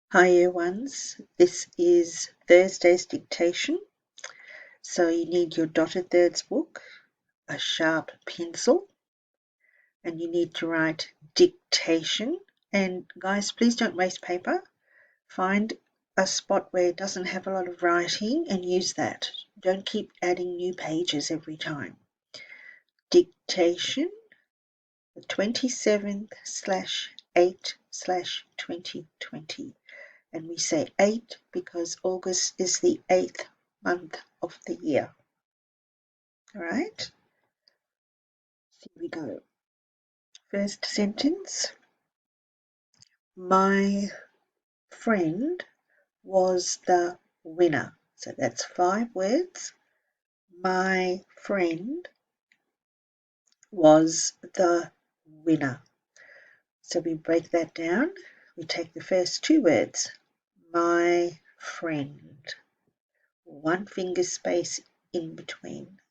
Hi year ones, this is Thursday's dictation. So you need your dotted thirds book, a sharp pencil, and you need to write dictation. And guys, please don't waste paper. Find a spot where it doesn't have a lot of writing and use that. Don't keep adding new pages every time. Dictation, the 27/8/2020. And we say 8 because August is the 8th month of the year. All right, here we go. First sentence. My friend was the winner. So that's 5 words. My friend was the winner. So we break that down. We take the first 2 words. My friend. 1 finger space in between.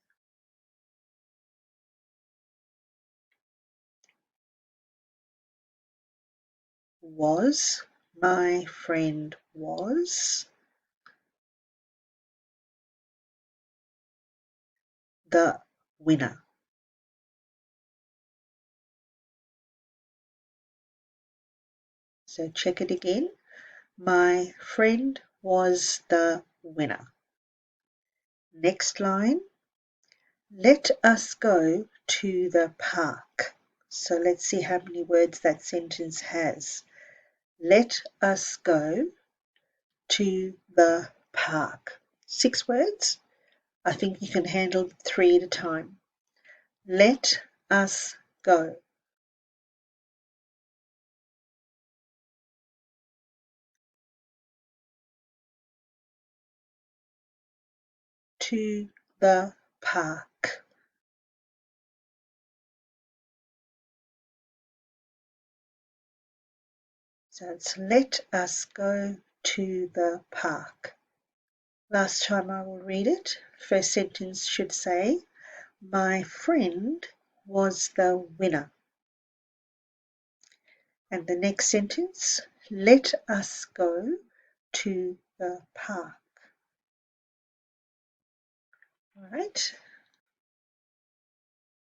Was, my friend was the winner. So check it again. My friend was the winner. Next line. Let us go to the park. So let's see how many words that sentence has. Let us go to the park. 6 words. I think you can handle 3 at a time. Let us go. To the park. So it's let us go to the park. Last time I will read it. First sentence should say, my friend was the winner. And the next sentence, let us go to the park. All right,